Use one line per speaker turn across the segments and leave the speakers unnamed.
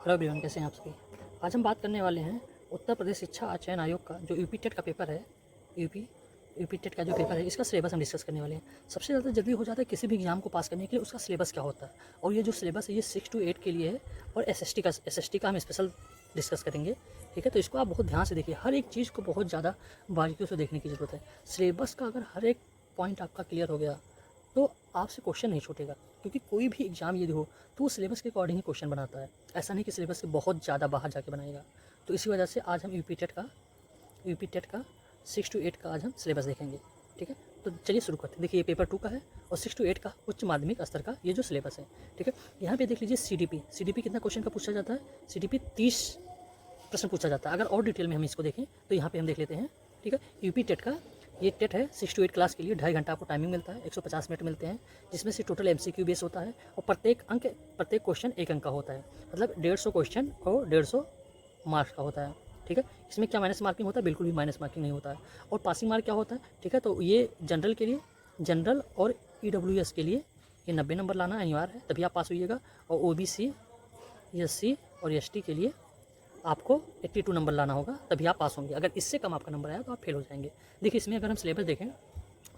Hello everyone, कैसे हैं आप सभी। आज हम बात करने वाले हैं उत्तर प्रदेश शिक्षा चयन आयोग का जो यूपी टेट का पेपर है। यूपी यूपी टेट का जो पेपर है, इसका सिलेबस हम डिस्कस करने वाले हैं। सबसे ज़्यादा जरूरी हो जाता है किसी भी एग्जाम को पास करने के लिए उसका सिलेबस क्या होता है, और ये जो सिलेबस है ये 6 to 8 के लिए है। और एसएसटी का हम स्पेशल डिस्कस करेंगे। ठीक है, तो इसको आप बहुत ध्यान से देखिए, हर एक चीज़ को बहुत ज़्यादा बारीकियों से देखने की ज़रूरत है। सिलेबस का अगर हर एक पॉइंट आपका क्लियर हो गया तो आपसे क्वेश्चन नहीं छूटेगा, क्योंकि कोई भी एग्जाम यदि हो तो वो सिलेबस के अकॉर्डिंग ही क्वेश्चन बनाता है। ऐसा नहीं कि सिलेबस से बहुत ज़्यादा बाहर जाके बनाएगा। तो इसी वजह से आज हम यूपी टेट का 6 to 8 का आज हम सिलेबस देखेंगे। ठीक है, तो चलिए शुरू करते हैं। देखिए, ये पेपर 2 का है और 6 to 8 का उच्च माध्यमिक स्तर का ये जो सिलेबस है। ठीक है, यहाँ पे देख लीजिए सीडीपी कितना क्वेश्चन का पूछा जाता है। सीडीपी 30 प्रश्न पूछा जाता है। अगर और डिटेल में हम इसको देखें तो यहाँ पे हम देख लेते हैं। ठीक है, यूपी टेट का ये टेट है 6 to 8 क्लास के लिए। 2.5 घंटा आपको टाइमिंग मिलता है, 150 मिनट मिलते हैं, जिसमें से टोटल एमसीक्यू बेस होता है और प्रत्येक क्वेश्चन 1 अंक का होता है। मतलब 150 क्वेश्चन और 150 मार्क्स का होता है। ठीक है, इसमें क्या माइनस मार्किंग होता है? बिल्कुल भी माइनस मार्किंग नहीं होता है। और पासिंग मार्क क्या होता है? ठीक है, तो ये जनरल के लिए, जनरल और ईडब्ल्यूएस के लिए ये 90 नंबर लाना अनिवार्य है, तभी आप पास होइएगा। और ओबीसी, एससी और एसटी के लिए आपको 82 नंबर लाना होगा, तभी आप पास होंगे। अगर इससे कम आपका नंबर आया तो आप फेल हो जाएंगे। देखिए, इसमें अगर हम सिलेबस देखें,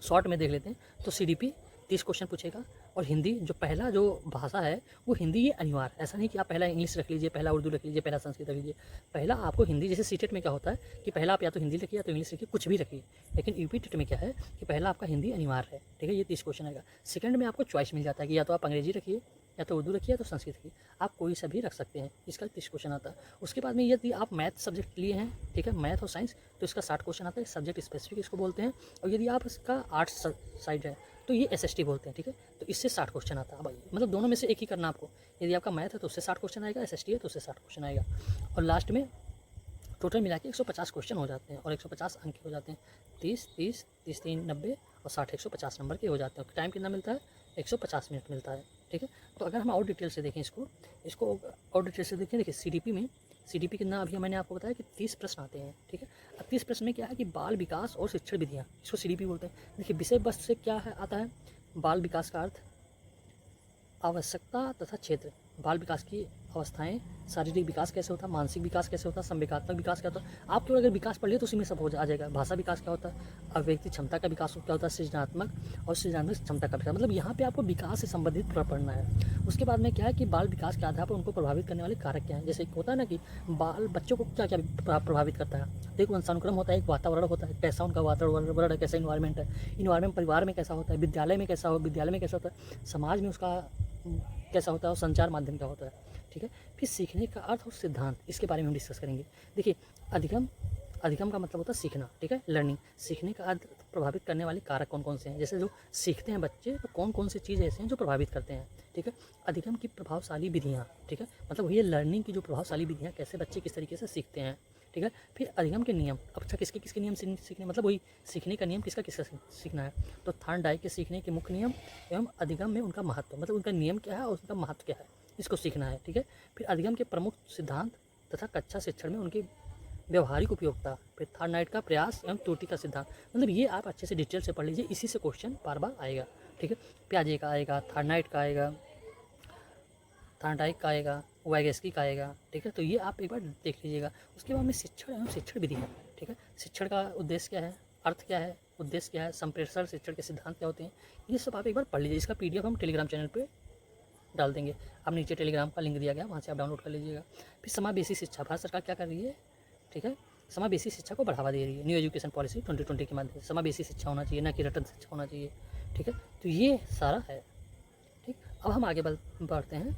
शॉर्ट में देख लेते हैं, तो सीडीपी 30 क्वेश्चन पूछेगा। और हिंदी जो पहला जो भाषा है वो हिंदी ये अनिवार्य। ऐसा नहीं कि आप पहला इंग्लिश रख लीजिए, पहला उर्दू रख लीजिए, पहला संस्कृत रख लीजिए। पहला आपको हिंदी, जैसे सीटेट में क्या होता है कि पहला आप या तो हिंदी रखिए या तो इंग्लिश रखिए, कुछ भी रखिए। लेकिन यूपी टेट में क्या है कि पहला आपका हिंदी अनिवार्य है। ठीक है, ये 30 क्वेश्चन आएगा। सेकंड में आपको चॉइस मिल जाता है कि या तो आप अंग्रेजी रखिए, या तो उर्दू रखिए, या तो संस्कृत रखिए, आप कोई सा भी रख सकते हैं। इसका 30 क्वेश्चन आता है। उसके बाद में यदि आप मैथ सब्जेक्ट लिए हैं, ठीक है, मैथ और साइंस, तो इसका 60 क्वेश्चन आता है। सब्जेक्ट स्पेसिफिक इसको बोलते हैं। और यदि आप इसका आर्ट्स साइड है तो ये एसएसटी बोलते हैं। ठीक है, तो इससे 60 क्वेश्चन आता है। भाई मतलब दोनों में से एक ही करना आपको। यदि आपका मैथ है तो उससे 60 क्वेश्चन आएगा, एसएसटी है तो उससे 60 क्वेश्चन आएगा। और लास्ट में टोटल मिला के 150 क्वेश्चन हो जाते हैं और 150 अंक हो जाते हैं। 30 30 30 3 90 और 60 150 नंबर के हो जाते हैं। टाइम कितना मिलता है? 150 मिनट मिलता है। ठीक है, तो अगर हम और डिटेल से देखें इसको और डिटेल से देखें। देखिए, सीडीपी कितना, अभी मैंने आपको बताया कि 30 प्रश्न आते हैं। ठीक है, अब 30 प्रश्न में क्या है कि बाल विकास और शिक्षण विधियाँ, इसको सीडीपी बोलते हैं। देखिए, विषय वस्तु से क्या है आता है? बाल विकास का अर्थ, आवश्यकता तथा क्षेत्र, बाल विकास की अवस्थाएं, शारीरिक विकास कैसे होता है, मानसिक विकास कैसे होता है, संवेगात्मक विकास क्या होता है। आप केवल अगर विकास पढ़ लिए तो उसी में सब हो आ जाएगा। भाषा विकास क्या होता है, अव्यक्ति क्षमता का विकास क्या होता है, सृजनात्मक और सृजनात्मक क्षमता का विकास। मतलब यहाँ पे आपको विकास से संबंधित पढ़ना है। उसके बाद में क्या है कि बाल विकास के आधार पर उनको प्रभावित करने वाले कारक क्या हैं। जैसे होता है ना कि बच्चों को क्या क्या प्रभावित करता है। देखो, वंशानुक्रम होता है, एक वातावरण होता है, कैसा उनका वातावरण है, कैसा इन्वायरमेंट है, इन्वायरमेंट परिवार में कैसा होता है, विद्यालय में कैसा होता है, समाज में उसका कैसा होता है, और संचार माध्यम क्या होता है। ठीक है, फिर सीखने का अर्थ और सिद्धांत, इसके बारे में हम डिस्कस करेंगे। देखिए, अधिगम का मतलब होता है सीखना। ठीक है, लर्निंग। सीखने का अर्थ प्रभावित करने वाले कारक कौन कौन से हैं, जैसे जो सीखते हैं बच्चे तो कौन कौन सी चीज़ ऐसे हैं जो प्रभावित करते हैं। ठीक है, अधिगम की प्रभावशाली विधियाँ। ठीक है, मतलब वही लर्निंग की जो प्रभावशाली विधियाँ, कैसे बच्चे किस तरीके से सीखते हैं। ठीक है, फिर अधिगम के नियम। अब अच्छा, किसके किसके नियम सीखने, मतलब वही सीखने का नियम किसका किसका सीखना है। तो थॉर्नडाइक के सीखने के मुख्य नियम एवं अधिगम में उनका महत्व, मतलब उनका नियम क्या है और उनका महत्व क्या है, इसको सीखना है। ठीक है, फिर अधिगम के प्रमुख सिद्धांत तथा कक्षा शिक्षण में उनकी व्यवहारिक उपयोगिता, फिर थॉर्नडाइक का प्रयास एवं त्रुटि का सिद्धांत। मतलब ये आप अच्छे से डिटेल से पढ़ लीजिए, इसी से क्वेश्चन बार बार आएगा। ठीक है, पियाजे का आएगा, थॉर्नडाइक का आएगा, थॉर्नडाइक का आएगा, वाइगेस्की का आएगा। ठीक है, तो ये आप एक बार देख लीजिएगा। उसके बाद में शिक्षण एवं शिक्षण विधि है। ठीक है, शिक्षण का उद्देश्य क्या है, अर्थ क्या है, उद्देश्य क्या है, संप्रेषण शिक्षण के सिद्धांत क्या होते हैं, ये सब आप एक बार पढ़ लीजिए। इसका पीडीएफ हम टेलीग्राम चैनल पे डाल देंगे। अब नीचे टेलीग्राम का लिंक दिया गया, वहाँ से आप डाउनलोड कर लीजिएगा। फिर समावेशी शिक्षा, भारत सरकार क्या कर रही है? ठीक है, समावेशी शिक्षा को बढ़ावा दे रही है। न्यू एजुकेशन पॉलिसी 2020 के माध्यम से समावेशी शिक्षा होना चाहिए, न कि रटन शिक्षा होना चाहिए। ठीक है, तो ये सारा है। ठीक, अब हम आगे बढ़ते हैं।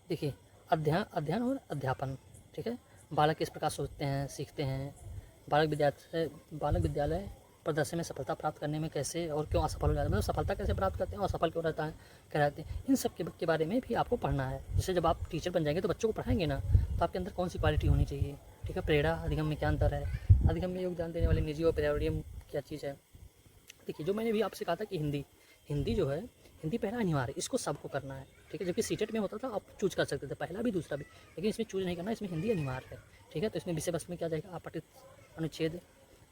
देखिए, अध्ययन और अध्यापन। ठीक है, बालक किस प्रकार सोचते हैं, सीखते हैं, बालक विद्यालय प्रदर्शन में सफलता प्राप्त करने में कैसे और क्यों असफल हो जाते हैं, मतलब सफलता कैसे प्राप्त करते हैं और असफल क्यों कहलाते हैं, इन सब के बारे में भी आपको पढ़ना है। जैसे जब आप टीचर बन जाएंगे तो बच्चों को पढ़ाएंगे ना, तो आपके अंदर कौन सी क्वालिटी होनी चाहिए। ठीक है, प्रेरणा, अधिगम में क्या अंतर है, अधिगम में योगदान देने वाले निजी और पर्यावरणीय क्या चीज़ है। देखिए, जो मैंने भी आपसे कहा था कि हिंदी जो है, हिंदी पहला अनिवार्य, इसको सबको करना है। ठीक है, जबकि सीटेट में होता था आप चूज कर सकते थे, पहला भी दूसरा भी, लेकिन इसमें चूज नहीं करना, इसमें हिंदी अनिवार्य है। ठीक है, तो इसमें विषय वस्तु में क्या जाएगा, आपतित अनुच्छेद।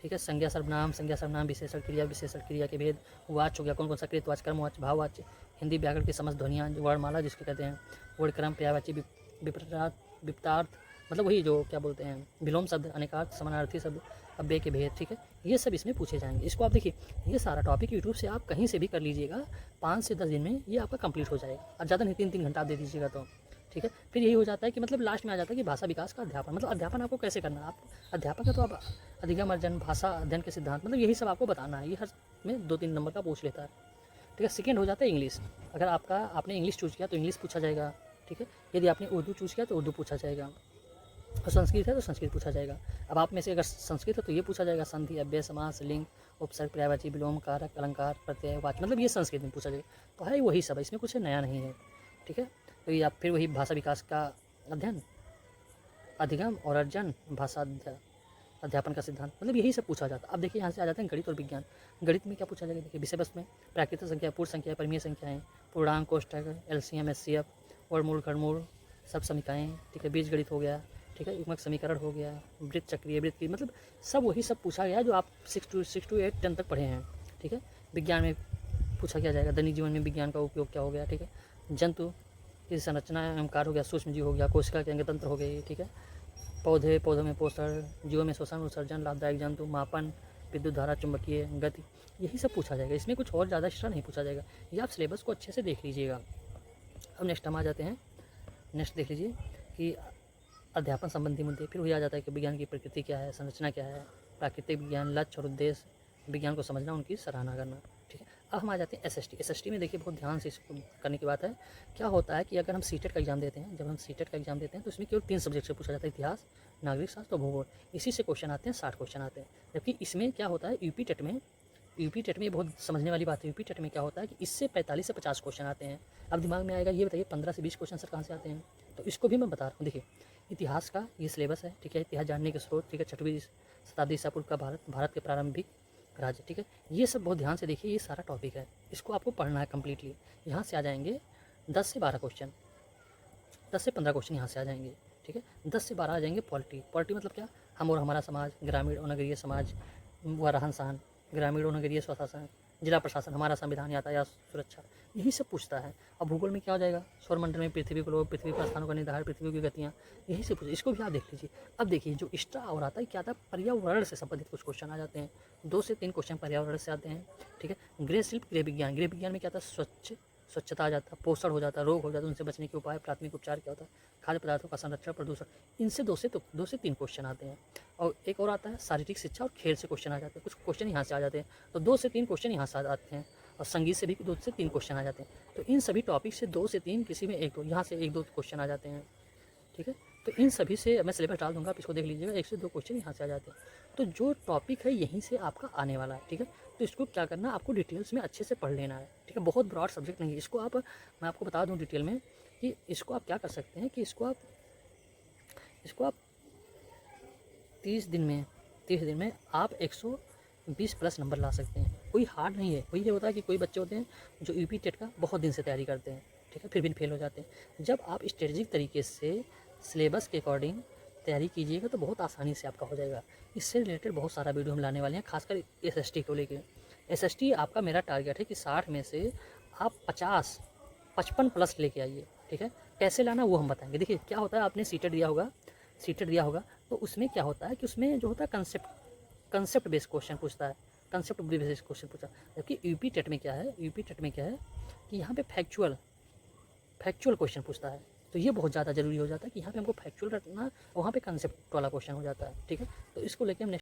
ठीक है, संज्ञा सर्वनाम, विशेषण क्रिया के भेद, वाच्य हो गया, कौन कौन सा कृतवाच्य, कर्मवाच्य, भाववाच्य, हिंदी व्याकरण की समझ, ध्वनियाँ, वर्णमाला जिसको कहते हैं, वर्णक्रम, पर्यायवाची, विपरार्थ, विपतार्थ, मतलब वही जो क्या बोलते हैं विलोम शब्द, अनेकार्थ, समानार्थी शब्द, अव्यय के भेद, ठीक है, ये सब इसमें पूछे जाएंगे। इसको आप देखिए, ये सारा टॉपिक यूट्यूब से आप कहीं से भी कर लीजिएगा, 5 से 10 दिन में ये आपका कंप्लीट हो जाएगा। और ज़्यादा नहीं, 3-3 घंटा आप दे दीजिएगा तो ठीक है। फिर यही हो जाता है कि मतलब लास्ट में आ जाता है कि भाषा विकास का अध्यापन, मतलब अध्यापन आपको कैसे करना है। आप अध्यापक है तो आप अधिगम अर्जन, भाषा अध्ययन के सिद्धांत, मतलब यही सब आपको बताना है। ये हर में 2-3 नंबर का पूछ लेता है, ठीक है। सेकेंड हो जाता है इंग्लिश। अगर आपने इंग्लिश चूज़ किया तो इंग्लिश पूछा जाएगा, ठीक है। यदि आपने उर्दू चूज़ किया तो उर्दू पूछा जाएगा, और संस्कृत है तो संस्कृत पूछा जाएगा। अब आप में से अगर संस्कृत है तो ये पूछा जाएगा संधि, अव्यय, समास, लिंग, उपसर्ग, पर्यायवाची, विलोम, कारक, अलंकार, प्रत्यय, वाच्य, मतलब ये संस्कृत में पूछा जाएगा। तो है वही सब है, इसमें कुछ नया नहीं है, ठीक है। तो ये आप फिर वही भाषा विकास का अध्ययन, अधिगम और अर्जन, भाषा अध्यापन का सिद्धांत, मतलब यही सब पूछा जाता है। अब देखिए यहाँ से आ जाते हैं गणित और विज्ञान। गणित में क्या पूछा जाएगा, देखिए विषय वस्तु में प्राकृतिक संख्या, पूर्ण संख्या, परिमेय संख्याएं, पूर्णांक, कोष्ठक, एलसीएम, एचसीएफ, वर्गमूल, घनमूल, सब समीकरण, ठीक है। बीज गणित हो गया, ठीक है। युग्मक समीकरण हो गया, वृत्त चक्रीय, वृत्त की, मतलब सब वही सब पूछा गया जो आप 6 to 8 10 तक पढ़े हैं, ठीक है। विज्ञान में पूछा क्या जाएगा, दैनिक जीवन में विज्ञान का उपयोग क्या हो गया, ठीक है। जंतु की संरचना एवं कार्य हो गया, सूक्ष्म जीव हो गया, कोशिका के अंग तंत्र हो गई, ठीक है। पौधों में पोषण, जीवों में शोषण उत्सर्जन, लाभदायक जंतु, मापन, विद्युत धारा, चुंबकीय गति, यही सब पूछा जाएगा। इसमें कुछ और ज़्यादा एक्स्ट्रा नहीं पूछा जाएगा। ये आप सिलेबस को अच्छे से देख लीजिएगा। अब नेक्स्ट हम आ जाते हैं, नेक्स्ट देख लीजिए कि अध्यापन संबंधी मुद्दे। फिर वही आ जाता है कि विज्ञान की प्रकृति क्या है, संरचना क्या है, प्राकृतिक विज्ञान, लक्ष्य और उद्देश्य, विज्ञान को समझना, उनकी सराहना करना, ठीक है। अब हम आ जाते हैं एसएसटी। एसएसटी में देखिए बहुत ध्यान से इसको करने की बात है। क्या होता है कि अगर हम सीटेट का एग्जाम देते हैं, जब हम सीटेट का एग्जाम देते हैं तो इसमें केवल 3 सब्जेक्ट से पूछा जाता है, इतिहास, नागरिक शास्त्र और भूगोल। इसी से क्वेश्चन आते हैं, 60 क्वेश्चन आते हैं। जबकि इसमें क्या होता है, यूपी टेट में बहुत समझने वाली बात है। यूपी टेट में क्या होता है कि इससे 45 से 50 क्वेश्चन आते हैं। अब दिमाग में आएगा ये बताइए 15 से 20 क्वेश्चन सर कहाँ से आते हैं, तो इसको भी मैं बता रहा हूँ। देखिए इतिहास का ये सिलेबस है, ठीक है। इतिहास जानने के स्रोत, ठीक है। 6वीं शताब्दी ईसा पूर्व का भारत के प्रारंभिक राज्य, ठीक है। ये सब बहुत ध्यान से देखिए, ये सारा टॉपिक है, इसको आपको पढ़ना है कम्प्लीटली। यहाँ से आ जाएंगे 10 से 12 क्वेश्चन, 10 से 15 क्वेश्चन यहाँ से आ जाएंगे, ठीक है। 10 से 12 आ जाएंगे पॉलिटी। पॉलिटी मतलब क्या, हम और हमारा समाज, ग्रामीण और नगरीय समाज व रहन सहन, ग्रामीण और नगरीय स्वशासन, जिला प्रशासन, हमारा संविधान, यातायात सुरक्षा, यही सब पूछता है। अब भूगोल में क्या हो जाएगा, सौरमंडल में पृथ्वी ग्लोब, पृथ्वी पर स्थानों का निर्धारण, पृथ्वी की गतियाँ, यही से पूछ, इसको भी आप देख लीजिए। अब देखिए जो एक्स्ट्रा और आता है क्या आता है, पर्यावरण से संबंधित कुछ क्वेश्चन आ जाते हैं। 2 से 3 क्वेश्चन पर्यावरण से आते हैं, ठीक है। गृह शिल्प, गृह विज्ञान, गृह विज्ञान में क्या आता है, स्वच्छता आ जाता है, पोषण हो जाता है, रोग हो जाता है, उनसे बचने के उपाय, प्राथमिक उपचार क्या होता है, खाद्य पदार्थों का संरक्षण, प्रदूषण, इनसे 2 से 3 क्वेश्चन आते हैं। और एक और आता है शारीरिक शिक्षा और खेल से क्वेश्चन आ जाते हैं, कुछ क्वेश्चन यहाँ से आ जाते हैं। तो 2 से 3 क्वेश्चन यहाँ से आते हैं, और संगीत से भी 2 से 3 क्वेश्चन आ जाते हैं। तो इन सभी टॉपिक से 2 से 3, किसी में 1-2, यहाँ से 1-2 क्वेश्चन आ जाते हैं, ठीक है। तो इन सभी से मैं सिलेबस डाल दूंगा, आप इसको देख लीजिएगा, 1 से 2 क्वेश्चन यहाँ से आ जाते हैं। तो जो टॉपिक है यहीं से आपका आने वाला है, ठीक है। तो इसको क्या करना है, आपको डिटेल्स में अच्छे से पढ़ लेना है, ठीक है। बहुत ब्रॉड सब्जेक्ट नहीं है, इसको आप, मैं आपको बता दूँ डिटेल में कि इसको आप क्या कर सकते हैं कि इसको आप 30 दिन में आप 120 प्लस नंबर ला सकते हैं। कोई हार्ड नहीं है। वही ये होता है कि कोई बच्चे होते हैं जो यूपी टेट का बहुत दिन से तैयारी करते हैं, ठीक है, फिर भी फेल हो जाते हैं। जब आप स्ट्रेटेजिक तरीके से सिलेबस के अकॉर्डिंग तैयारी कीजिएगा तो बहुत आसानी से आपका हो जाएगा। इससे रिलेटेड बहुत सारा वीडियो हम लाने वाले हैं, खासकर एसएसटी को लेकर। एसएसटी आपका मेरा टारगेट है कि 60 में से आप 55 प्लस लेके आइए, ठीक है। कैसे लाना वो हम बताएंगे। देखिए क्या होता है, आपने सीटेट दिया होगा तो उसमें क्या होता है कि उसमें जो होता है कंसेप्ट बेस्ड क्वेश्चन पूछता है, कंसेप्ट बेस्ड क्वेश्चन पूछा। जबकि यूपी टेट में क्या है कि यहाँ पे फैक्चुअल क्वेश्चन पूछता है। तो ये बहुत ज़्यादा जरूरी हो जाता है कि यहाँ पे हमको फैक्चुअल रखना, वहाँ पे कंसेप्ट वाला क्वेश्चन हो जाता है, ठीक है। तो इसको लेके हम